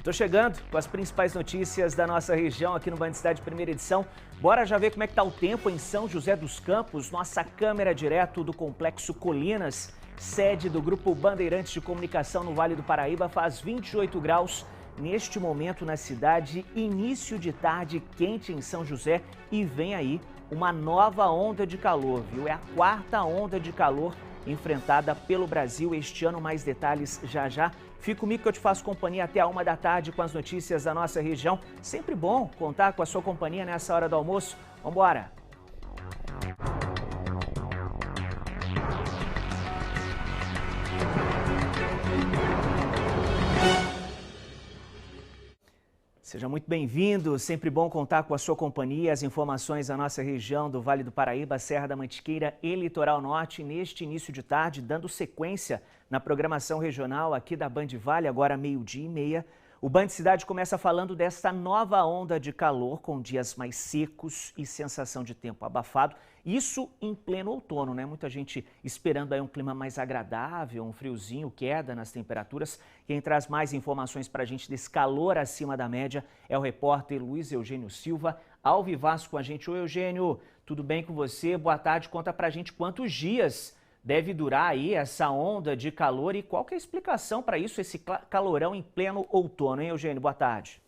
Tô chegando com as principais notícias da nossa região aqui no Band Cidade Primeira Edição. Bora já ver como é que tá o tempo em São José dos Campos. Nossa câmera direto do Complexo Colinas, sede do Grupo Bandeirantes de Comunicação no Vale do Paraíba, faz 28 graus. Neste momento na cidade, início de tarde quente em São José e vem aí uma nova onda de calor, viu? É a quarta onda de calor enfrentada pelo Brasil este ano. Mais detalhes já já. Fica comigo que eu te faço companhia até a 1 da tarde com as notícias da nossa região. Sempre bom contar com a sua companhia nessa hora do almoço. Vambora! Seja muito bem-vindo, sempre bom contar com a sua companhia, as informações da nossa região do Vale do Paraíba, Serra da Mantiqueira e Litoral Norte, neste início de tarde, dando sequência na programação regional aqui da Band Vale, agora 12h30. O Band Cidade começa falando desta nova onda de calor, com dias mais secos e sensação de tempo abafado. Isso em pleno outono, né? Muita gente esperando aí um clima mais agradável, um friozinho, queda nas temperaturas. Quem traz mais informações para a gente desse calor acima da média é o repórter Luiz Eugênio Silva, ao vivaço com a gente. Oi, Eugênio, tudo bem com você? Boa tarde, conta pra gente quantos dias deve durar aí essa onda de calor e qual que é a explicação para isso, esse calorão em pleno outono, hein, Eugênio? Boa tarde.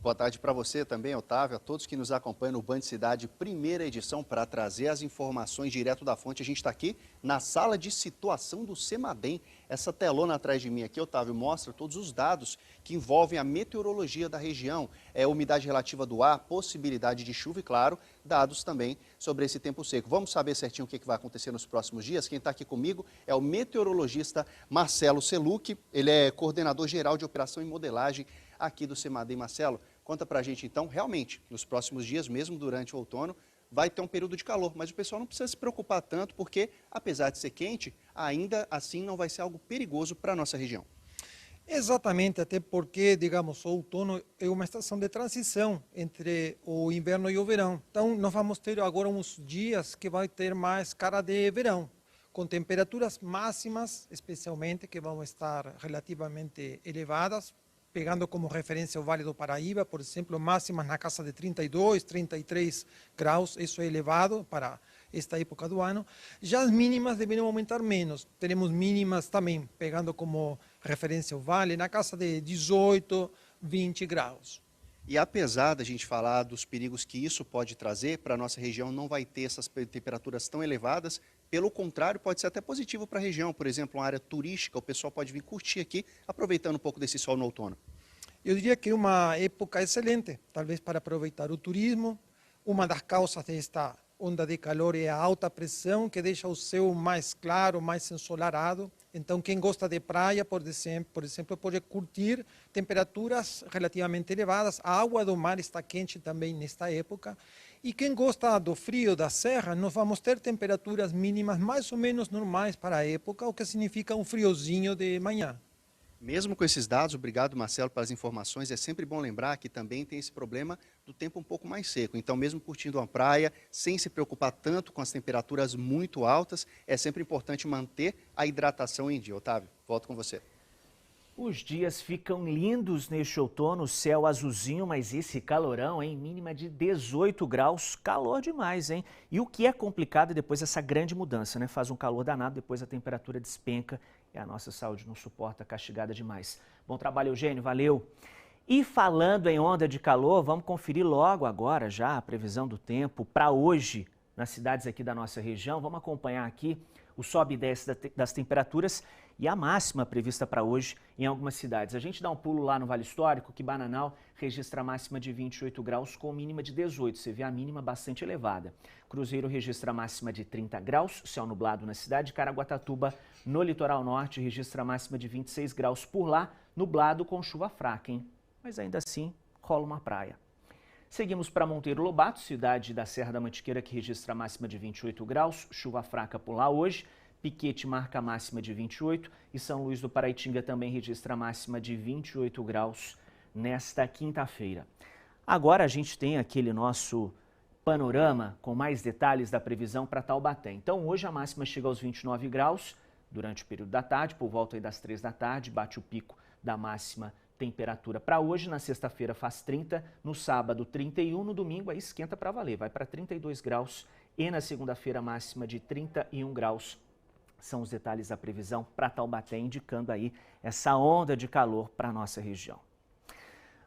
Boa tarde para você também, Otávio, a todos que nos acompanham no Band Cidade, primeira edição, para trazer as informações direto da fonte. A gente está aqui na sala de situação do CEMADEM. Essa telona atrás de mim aqui, Otávio, mostra todos os dados que envolvem a meteorologia da região, umidade relativa do ar, possibilidade de chuva e, claro, dados também sobre esse tempo seco. Vamos saber certinho o que vai acontecer nos próximos dias? Quem está aqui comigo é o meteorologista Marcelo Seluc, ele é coordenador geral de operação e modelagem aqui do CEMADEM. Marcelo, conta pra gente então, realmente, nos próximos dias, mesmo durante o outono, vai ter um período de calor, mas o pessoal não precisa se preocupar tanto, porque apesar de ser quente, ainda assim não vai ser algo perigoso para a nossa região. Exatamente, até porque, digamos, o outono é uma estação de transição entre o inverno e o verão. Então, nós vamos ter agora uns dias que vai ter mais cara de verão, com temperaturas máximas, especialmente, que vão estar relativamente elevadas, pegando como referência o Vale do Paraíba, por exemplo, máximas na casa de 32, 33 graus, isso é elevado para esta época do ano. Já as mínimas devem aumentar menos, teremos mínimas também, pegando como referência o Vale, na casa de 18, 20 graus. E apesar da gente falar dos perigos que isso pode trazer, para a nossa região não vai ter essas temperaturas tão elevadas, pelo contrário, pode ser até positivo para a região, por exemplo, uma área turística, o pessoal pode vir curtir aqui, aproveitando um pouco desse sol no outono. Eu diria que é uma época excelente, talvez para aproveitar o turismo. Uma das causas desta onda de calor é a alta pressão, que deixa o céu mais claro, mais ensolarado. Então, quem gosta de praia, por exemplo, pode curtir temperaturas relativamente elevadas. A água do mar está quente também nesta época. E quem gosta do frio da serra, nós vamos ter temperaturas mínimas mais ou menos normais para a época, o que significa um friozinho de manhã. Mesmo com esses dados, obrigado, Marcelo, pelas informações. É sempre bom lembrar que também tem esse problema do tempo um pouco mais seco. Então, mesmo curtindo uma praia, sem se preocupar tanto com as temperaturas muito altas, é sempre importante manter a hidratação em dia. Otávio, volto com você. Os dias ficam lindos neste outono, céu azulzinho, mas esse calorão, hein? Mínima de 18 graus, calor demais, hein? E o que é complicado é depois essa grande mudança, né? Faz um calor danado, depois a temperatura despenca e a nossa saúde não suporta, castigada demais. Bom trabalho, Eugênio, valeu! E falando em onda de calor, vamos conferir logo agora já a previsão do tempo para hoje nas cidades aqui da nossa região. Vamos acompanhar aqui o sobe e desce das temperaturas e a máxima prevista para hoje em algumas cidades. A gente dá um pulo lá no Vale Histórico, que Bananal registra a máxima de 28 graus com mínima de 18. Você vê a mínima bastante elevada. Cruzeiro registra a máxima de 30 graus, céu nublado na cidade. Caraguatatuba, no litoral norte, registra a máxima de 26 graus por lá, nublado com chuva fraca, hein? Mas ainda assim, rola uma praia. Seguimos para Monteiro Lobato, cidade da Serra da Mantiqueira, que registra a máxima de 28 graus, chuva fraca por lá hoje. Piquete marca a máxima de 28 e São Luís do Paraitinga também registra a máxima de 28 graus nesta quinta-feira. Agora a gente tem aquele nosso panorama com mais detalhes da previsão para Taubaté. Então hoje a máxima chega aos 29 graus, durante o período da tarde, por volta aí das 3 da tarde, bate o pico da máxima temperatura para hoje. Na sexta-feira faz 30, no sábado 31, no domingo aí esquenta para valer, vai para 32 graus e na segunda-feira máxima de 31 graus. São os detalhes da previsão para Taubaté, indicando aí essa onda de calor para a nossa região.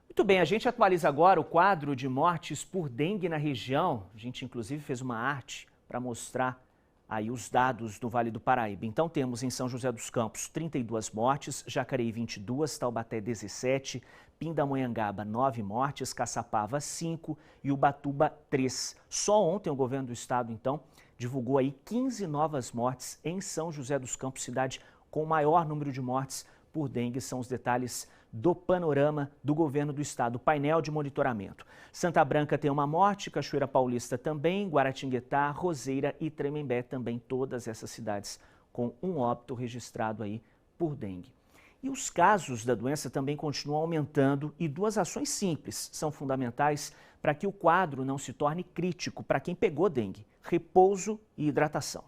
Muito bem, a gente atualiza agora o quadro de mortes por dengue na região. A gente inclusive fez uma arte para mostrar aí os dados do Vale do Paraíba. Então temos em São José dos Campos 32 mortes, Jacareí 22, Taubaté 17, Pindamonhangaba 9 mortes, Caçapava 5 e Ubatuba 3. Só ontem o governo do estado então divulgou aí 15 novas mortes em São José dos Campos, cidade com o maior número de mortes por dengue. São os detalhes do panorama do governo do estado, painel de monitoramento. Santa Branca tem uma morte, Cachoeira Paulista também, Guaratinguetá, Roseira e Tremembé também, todas essas cidades com um óbito registrado aí por dengue. E os casos da doença também continuam aumentando e duas ações simples são fundamentais para que o quadro não se torne crítico para quem pegou dengue: repouso e hidratação.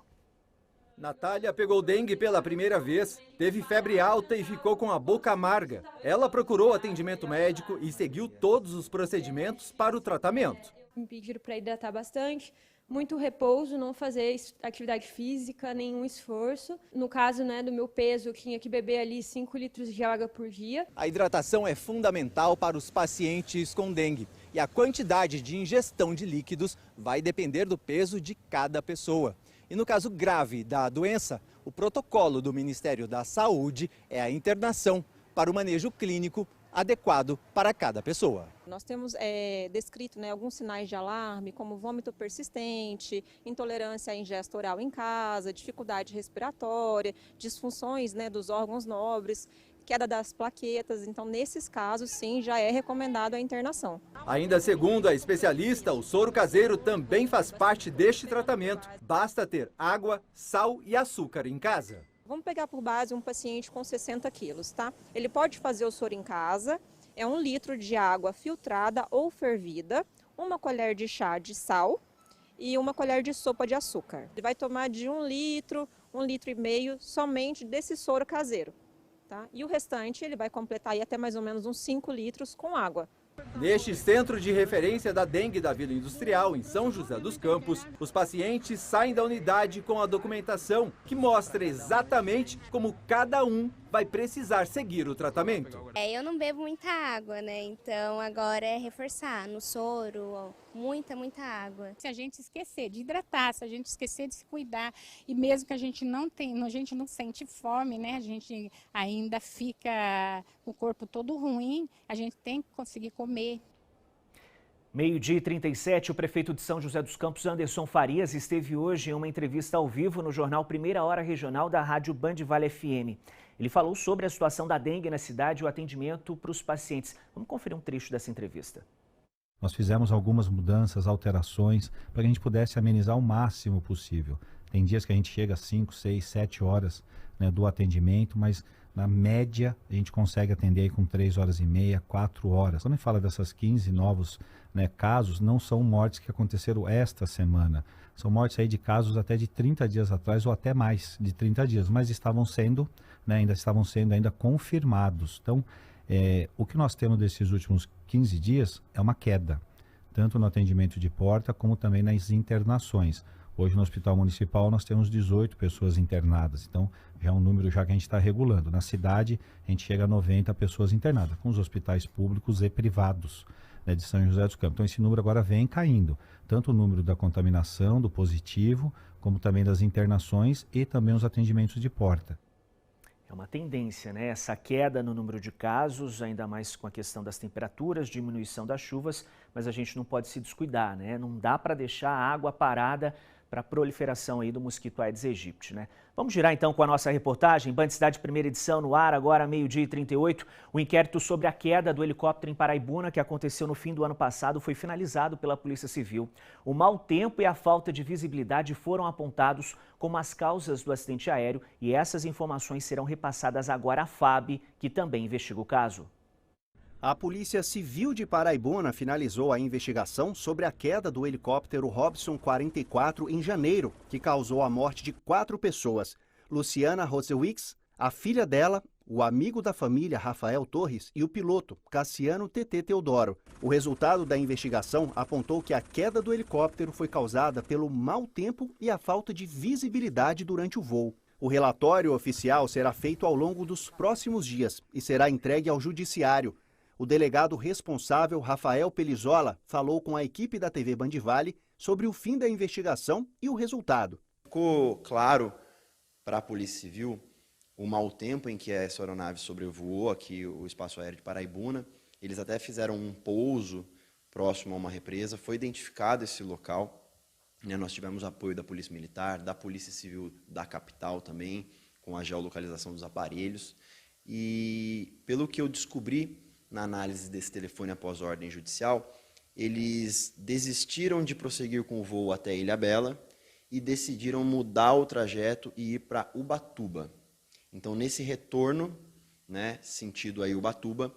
Natália pegou dengue pela primeira vez, teve febre alta e ficou com a boca amarga. Ela procurou atendimento médico e seguiu todos os procedimentos para o tratamento. Me pediram para hidratar bastante, muito repouso, não fazer atividade física, nenhum esforço. No caso, do meu peso, eu tinha que beber ali 5 litros de água por dia. A hidratação é fundamental para os pacientes com dengue e a quantidade de ingestão de líquidos vai depender do peso de cada pessoa. E no caso grave da doença, o protocolo do Ministério da Saúde é a internação para o manejo clínico adequado para cada pessoa. Nós temos descrito alguns sinais de alarme, como vômito persistente, intolerância à ingesta oral em casa, dificuldade respiratória, disfunções dos órgãos nobres, queda das plaquetas. Então, nesses casos, sim, já é recomendado a internação. Ainda segundo a especialista, o soro caseiro também faz parte deste tratamento. Basta ter água, sal e açúcar em casa. Vamos pegar por base um paciente com 60 quilos, tá? Ele pode fazer o soro em casa, é 1 litro de água filtrada ou fervida, 1 colher de chá de sal e 1 colher de sopa de açúcar. Ele vai tomar de 1 litro, 1,5 litro somente desse soro caseiro. Tá? E o restante ele vai completar aí até mais ou menos uns 5 litros com água. Neste centro de referência da dengue da Vila Industrial, em São José dos Campos, os pacientes saem da unidade com a documentação que mostra exatamente como cada um vai precisar seguir o tratamento. Eu não bebo muita água, então agora é reforçar no soro, muita água. Se a gente esquecer de hidratar, se a gente esquecer de se cuidar, e mesmo que a gente não sente fome, a gente ainda fica com o corpo todo ruim, a gente tem que conseguir comer. 12h37, o prefeito de São José dos Campos, Anderson Farias, esteve hoje em uma entrevista ao vivo no jornal Primeira Hora Regional da Rádio Band Vale FM. Ele falou sobre a situação da dengue na cidade e o atendimento para os pacientes. Vamos conferir um trecho dessa entrevista. Nós fizemos algumas mudanças, alterações, para que a gente pudesse amenizar o máximo possível. Tem dias que a gente chega às 5, 6, 7 horas do atendimento, mas na média a gente consegue atender aí com 3 horas e meia, 4 horas. Quando a gente fala dessas 15 novos casos, não são mortes que aconteceram esta semana. São mortes aí de casos até de 30 dias atrás ou até mais de 30 dias, mas ainda estavam sendo confirmados. Então, o que nós temos desses últimos 15 dias é uma queda, tanto no atendimento de porta como também nas internações. Hoje no Hospital Municipal nós temos 18 pessoas internadas, então já é um número que a gente está regulando. Na cidade a gente chega a 90 pessoas internadas, com os hospitais públicos e privados de São José dos Campos. Então esse número agora vem caindo, tanto o número da contaminação, do positivo, como também das internações e também os atendimentos de porta. É uma tendência, essa queda no número de casos, ainda mais com a questão das temperaturas, diminuição das chuvas, mas a gente não pode se descuidar, Não dá para deixar a água parada para a proliferação aí do mosquito Aedes aegypti, Vamos girar então com a nossa reportagem. Band Cidade Primeira Edição no ar, agora 12h38. O inquérito sobre a queda do helicóptero em Paraibuna, que aconteceu no fim do ano passado, foi finalizado pela Polícia Civil. O mau tempo e a falta de visibilidade foram apontados como as causas do acidente aéreo e essas informações serão repassadas agora à FAB, que também investiga o caso. A Polícia Civil de Paraibuna finalizou a investigação sobre a queda do helicóptero Robson 44 em janeiro, que causou a morte de 4 pessoas. Luciana Rosewicz, a filha dela, o amigo da família Rafael Torres e o piloto Cassiano TT Teodoro. O resultado da investigação apontou que a queda do helicóptero foi causada pelo mau tempo e a falta de visibilidade durante o voo. O relatório oficial será feito ao longo dos próximos dias e será entregue ao judiciário. O delegado responsável, Rafael Pelizola, falou com a equipe da TV Band Vale sobre o fim da investigação e o resultado. Ficou claro para a Polícia Civil o mau tempo em que essa aeronave sobrevoou aqui o espaço aéreo de Paraibuna. Eles até fizeram um pouso próximo a uma represa, foi identificado esse local, né? Nós tivemos apoio da Polícia Militar, da Polícia Civil da capital também, com a geolocalização dos aparelhos. E pelo que eu descobri na análise desse telefone após ordem judicial, eles desistiram de prosseguir com o voo até Ilhabela e decidiram mudar o trajeto e ir para Ubatuba. Então, nesse retorno, né, sentido aí Ubatuba,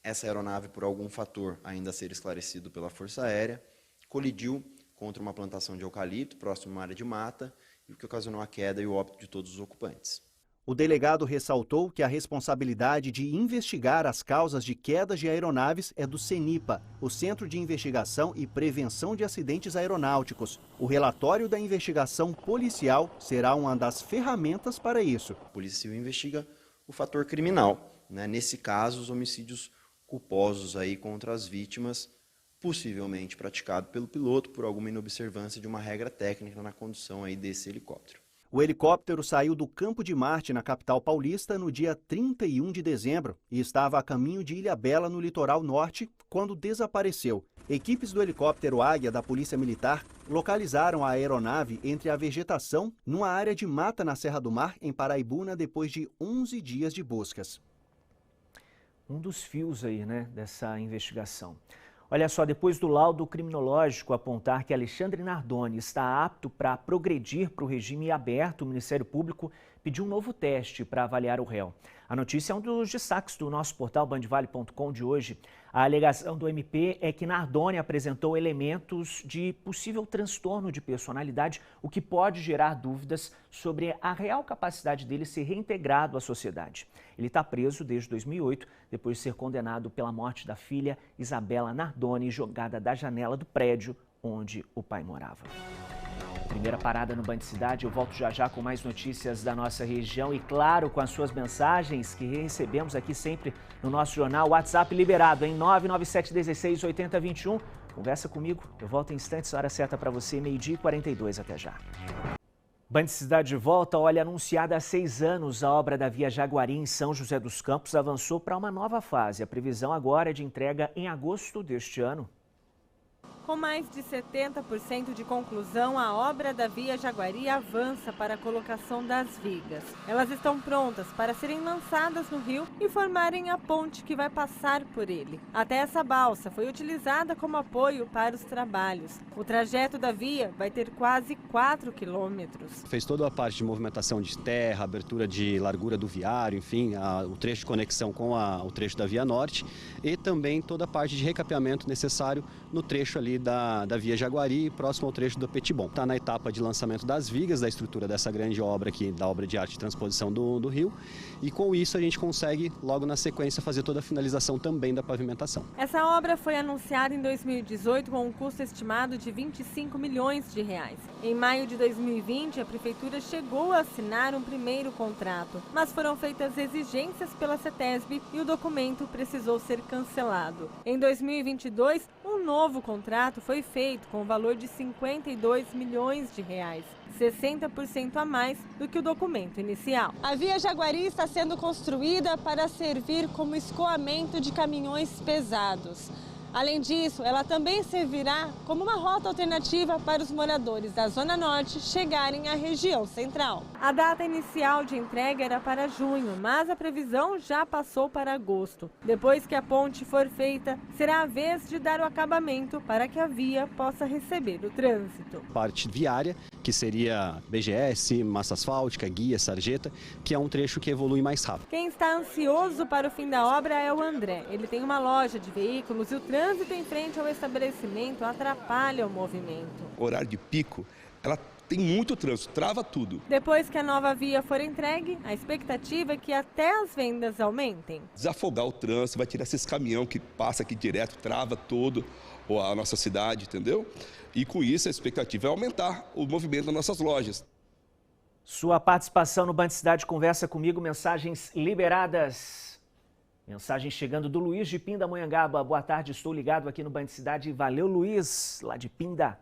essa aeronave, por algum fator ainda a ser esclarecido pela Força Aérea, colidiu contra uma plantação de eucalipto próximo a uma área de mata, o que ocasionou a queda e o óbito de todos os ocupantes. O delegado ressaltou que a responsabilidade de investigar as causas de quedas de aeronaves é do CENIPA, o Centro de Investigação e Prevenção de Acidentes Aeronáuticos. O relatório da investigação policial será uma das ferramentas para isso. A Polícia Civil investiga o fator criminal, né? Nesse caso, os homicídios culposos aí contra as vítimas, possivelmente praticado pelo piloto por alguma inobservância de uma regra técnica na condução aí desse helicóptero. O helicóptero saiu do Campo de Marte, na capital paulista, no dia 31 de dezembro e estava a caminho de Ilhabela, no litoral norte, quando desapareceu. Equipes do helicóptero Águia da Polícia Militar localizaram a aeronave entre a vegetação, numa área de mata na Serra do Mar, em Paraibuna, depois de 11 dias de buscas. Um dos fios aí, né, dessa investigação. Olha só, depois do laudo criminológico apontar que Alexandre Nardoni está apto para progredir para o regime aberto, o Ministério Público pediu um novo teste para avaliar o réu. A notícia é um dos destaques do nosso portal bandvale.com de hoje. A alegação do MP é que Nardoni apresentou elementos de possível transtorno de personalidade, o que pode gerar dúvidas sobre a real capacidade dele ser reintegrado à sociedade. Ele está preso desde 2008, depois de ser condenado pela morte da filha Isabela Nardoni, jogada da janela do prédio onde o pai morava. Primeira parada no Band Cidade, eu volto já já com mais notícias da nossa região e, claro, com as suas mensagens que recebemos aqui sempre no nosso jornal. WhatsApp liberado em 997168021. Conversa comigo, eu volto em instantes, hora certa para você, 12h42, até já. Band Cidade de volta, olha, anunciada há 6 anos, a obra da Via Jaguari em São José dos Campos avançou para uma nova fase. A previsão agora é de entrega em agosto deste ano. Com mais de 70% de conclusão, a obra da Via Jaguari avança para a colocação das vigas. Elas estão prontas para serem lançadas no rio e formarem a ponte que vai passar por ele. Até essa balsa foi utilizada como apoio para os trabalhos. O trajeto da via vai ter quase 4 quilômetros. Fez toda a parte de movimentação de terra, abertura de largura do viário, enfim, o trecho de conexão com o trecho da Via Norte e também toda a parte de recapeamento necessário no trecho ali da Via Jaguari, próximo ao trecho do Petibon. Está na etapa de lançamento das vigas, da estrutura dessa grande obra aqui, da obra de arte de transposição do rio, e com isso a gente consegue, logo na sequência, fazer toda a finalização também da pavimentação. Essa obra foi anunciada em 2018 com um custo estimado de 25 milhões de reais. Em maio de 2020, a Prefeitura chegou a assinar um primeiro contrato, mas foram feitas exigências pela CETESB e o documento precisou ser cancelado. Em 2022, um novo contrato foi feito com o valor de 52 milhões de reais, 60% a mais do que o documento inicial. A Via Jaguari está sendo construída para servir como escoamento de caminhões pesados. Além disso, ela também servirá como uma rota alternativa para os moradores da Zona Norte chegarem à região central. A data inicial de entrega era para junho, mas a previsão já passou para agosto. Depois que a ponte for feita, será a vez de dar o acabamento para que a via possa receber o trânsito. Parte viária, que seria BGS, massa asfáltica, guia, sarjeta, que é um trecho que evolui mais rápido. Quem está ansioso para o fim da obra é o André. Ele tem uma loja de veículos e o trânsito em frente ao estabelecimento atrapalha o movimento. O horário de pico, ela tem muito trânsito, trava tudo. Depois que a nova via for entregue, a expectativa é que até as vendas aumentem. Desafogar o trânsito, vai tirar esses caminhões que passam aqui direto, trava todo a nossa cidade, entendeu? E com isso a expectativa é aumentar o movimento das nossas lojas. Sua participação no Band Cidade Conversa Comigo, mensagens liberadas. Mensagem chegando do Luiz de Pindamonhangaba. Boa tarde, estou ligado aqui no Band Cidade. Valeu, Luiz, lá de Pinda.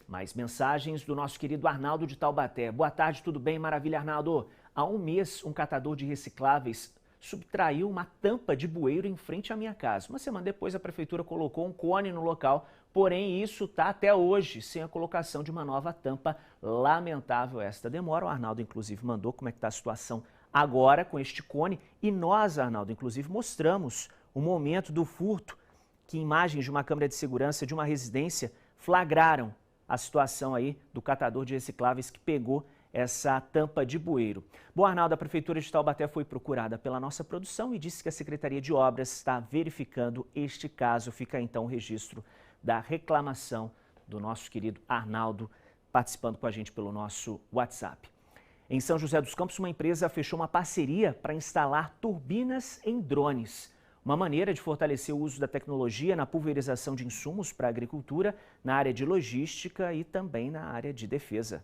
Mais mensagens do nosso querido Arnaldo de Taubaté. Boa tarde, tudo bem? Maravilha, Arnaldo. Há um mês, um catador de recicláveis subtraiu uma tampa de bueiro em frente à minha casa. Uma semana depois, a prefeitura colocou um cone no local, porém isso está até hoje sem a colocação de uma nova tampa. Lamentável esta demora. O Arnaldo, inclusive, mandou como é que está a situação agora com este cone. E nós, Arnaldo, inclusive, mostramos o momento do furto, que imagens de uma câmera de segurança de uma residência flagraram a situação aí do catador de recicláveis que pegou essa tampa de bueiro. Bom, Arnaldo, a Prefeitura de Taubaté foi procurada pela nossa produção e disse que a Secretaria de Obras está verificando este caso. Fica então o registro da reclamação do nosso querido Arnaldo, participando com a gente pelo nosso WhatsApp. Em São José dos Campos, uma empresa fechou uma parceria para instalar turbinas em drones. Uma maneira de fortalecer o uso da tecnologia na pulverização de insumos para a agricultura, na área de logística e também na área de defesa.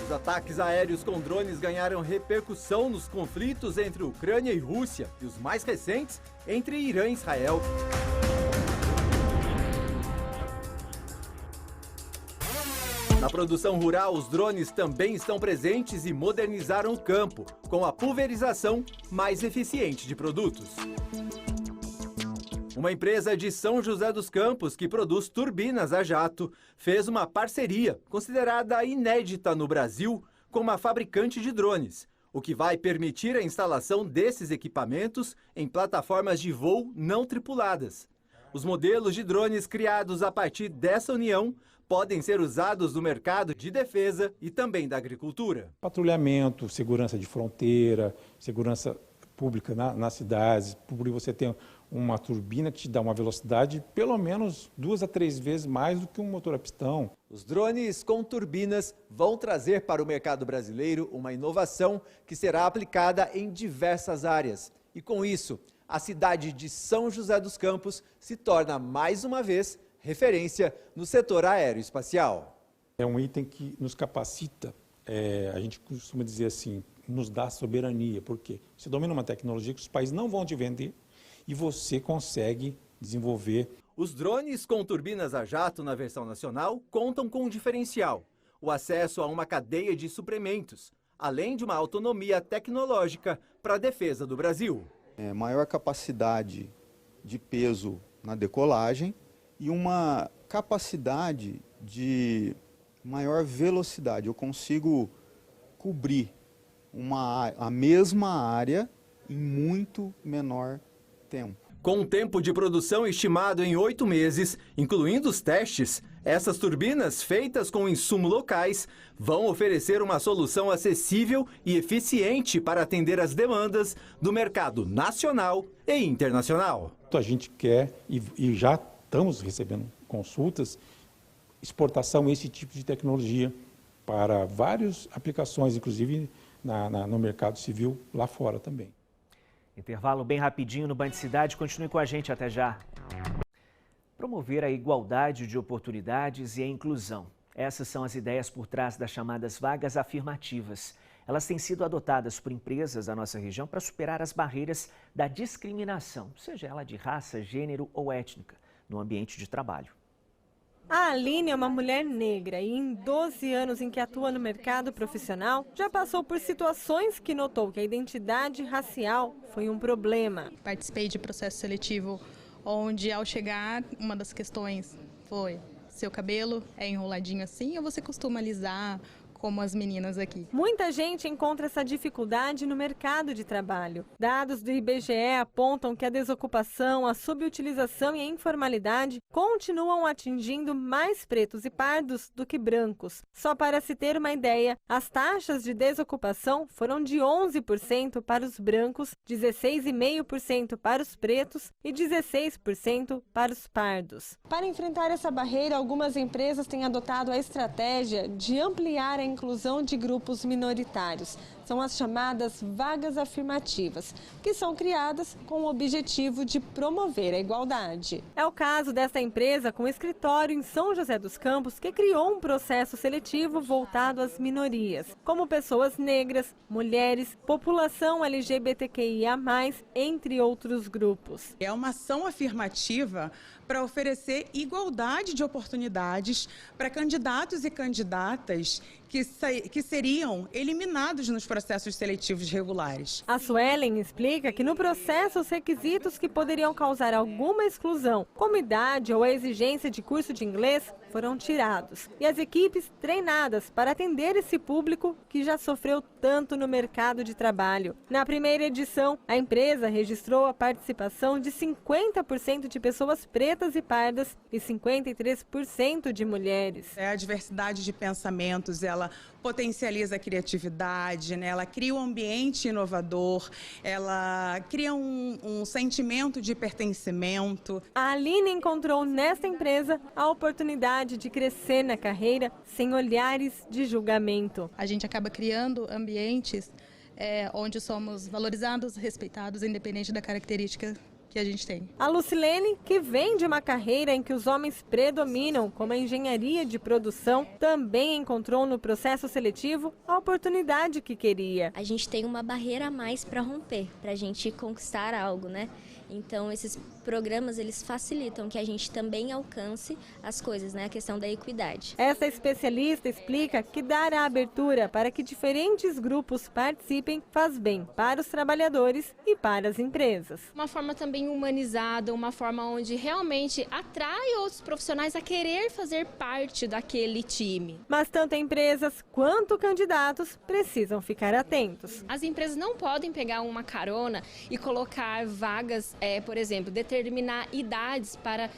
Os ataques aéreos com drones ganharam repercussão nos conflitos entre Ucrânia e Rússia e os mais recentes entre Irã e Israel. Na produção rural, os drones também estão presentes e modernizaram o campo, com a pulverização mais eficiente de produtos. Uma empresa de São José dos Campos, que produz turbinas a jato, fez uma parceria, considerada inédita no Brasil, com uma fabricante de drones, o que vai permitir a instalação desses equipamentos em plataformas de voo não tripuladas. Os modelos de drones criados a partir dessa união podem ser usados no mercado de defesa e também da agricultura. Patrulhamento, segurança de fronteira, segurança pública nas cidades, por você tem uma turbina que te dá uma velocidade pelo menos 2 a 3 vezes mais do que um motor a pistão. Os drones com turbinas vão trazer para o mercado brasileiro uma inovação que será aplicada em diversas áreas. E com isso, a cidade de São José dos Campos se torna mais uma vez referência no setor aeroespacial. É um item que nos capacita, a gente costuma dizer assim, nos dá soberania, porque você domina uma tecnologia que os países não vão te vender e você consegue desenvolver. Os drones com turbinas a jato na versão nacional contam com um diferencial: o acesso a uma cadeia de suprimentos, além de uma autonomia tecnológica para a defesa do Brasil. Maior capacidade de peso na decolagem e uma capacidade de maior velocidade. Eu consigo cobrir a mesma área em muito menor tempo. Com um tempo de produção estimado em 8 meses, incluindo os testes, essas turbinas feitas com insumos locais vão oferecer uma solução acessível e eficiente para atender as demandas do mercado nacional e internacional. A gente quer, e já estamos recebendo consultas, exportação desse tipo de tecnologia para várias aplicações, inclusive no mercado civil lá fora também. Intervalo bem rapidinho no Band Cidade. Continue com a gente, até já. Promover a igualdade de oportunidades e a inclusão. Essas são as ideias por trás das chamadas vagas afirmativas. Elas têm sido adotadas por empresas da nossa região para superar as barreiras da discriminação, seja ela de raça, gênero ou étnica, no ambiente de trabalho. A Aline é uma mulher negra e em 12 anos em que atua no mercado profissional, já passou por situações que notou que a identidade racial foi um problema. Participei de processo seletivo onde, ao chegar, uma das questões foi: seu cabelo é enroladinho assim ou você costuma alisar como as meninas aqui. Muita gente encontra essa dificuldade no mercado de trabalho. Dados do IBGE apontam que a desocupação, a subutilização e a informalidade continuam atingindo mais pretos e pardos do que brancos. Só para se ter uma ideia, as taxas de desocupação foram de 11% para os brancos, 16,5% para os pretos e 16% para os pardos. Para enfrentar essa barreira, algumas empresas têm adotado a estratégia de ampliar a inclusão de grupos minoritários. São as chamadas vagas afirmativas, que são criadas com o objetivo de promover a igualdade. É o caso desta empresa com escritório em São José dos Campos, que criou um processo seletivo voltado às minorias, como pessoas negras, mulheres, população LGBTQIA+, entre outros grupos. É uma ação afirmativa para oferecer igualdade de oportunidades para candidatos e candidatas que seriam eliminados nos processos seletivos regulares. A Suelen explica que no processo os requisitos que poderiam causar alguma exclusão, como idade ou a exigência de curso de inglês, foram tirados. E as equipes treinadas para atender esse público que já sofreu tanto no mercado de trabalho. Na primeira edição, a empresa registrou a participação de 50% de pessoas pretas e pardas e 53% de mulheres. A diversidade de pensamentos, ela potencializa a criatividade, né? Ela cria um ambiente inovador, ela cria um sentimento de pertencimento. A Aline encontrou nesta empresa a oportunidade de crescer na carreira sem olhares de julgamento. A gente acaba criando ambientes onde somos valorizados, respeitados, independente da característica que a gente tem. A Lucilene, que vem de uma carreira em que os homens predominam, como a engenharia de produção, também encontrou no processo seletivo a oportunidade que queria. A gente tem uma barreira a mais para romper, para a gente conquistar algo, né? Então, esses programas, eles facilitam que a gente também alcance as coisas, né? A questão da equidade. Essa especialista explica que dar a abertura para que diferentes grupos participem faz bem para os trabalhadores e para as empresas. Uma forma também humanizada, uma forma onde realmente atrai outros profissionais a querer fazer parte daquele time. Mas tanto empresas quanto candidatos precisam ficar atentos. As empresas não podem pegar uma carona e colocar vagas, por exemplo, determinar idades para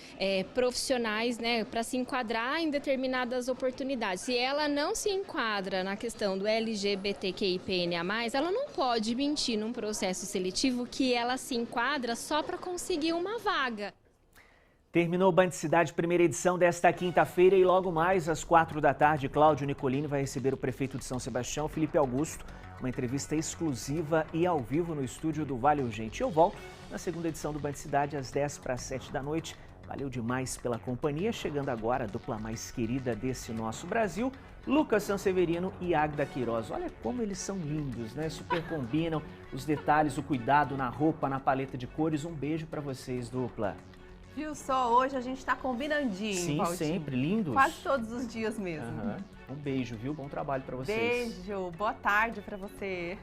profissionais, né, para se enquadrar em determinadas oportunidades. Se ela não se enquadra na questão do LGBTQIPNA+, ela não pode mentir num processo seletivo que ela se enquadra só para conseguir uma vaga. Terminou o Band Cidade, primeira edição desta quinta-feira, e logo mais às 4 da tarde, Cláudio Nicolini vai receber o prefeito de São Sebastião, Felipe Augusto, uma entrevista exclusiva e ao vivo no estúdio do Vale Urgente. Eu volto na segunda edição do Band Cidade às 6:50 da noite. Valeu demais pela companhia. Chegando agora a dupla mais querida desse nosso Brasil, Lucas Sanseverino e Águida Queiroz. Olha como eles são lindos, né? Super combinam os detalhes, o cuidado na roupa, na paleta de cores. Um beijo para vocês, dupla. Viu só, hoje a gente tá combinandinho, Sim, Valtinho. sempre, lindos. Quase todos os dias mesmo. Um beijo, viu? Bom trabalho para vocês. Beijo, boa tarde para você.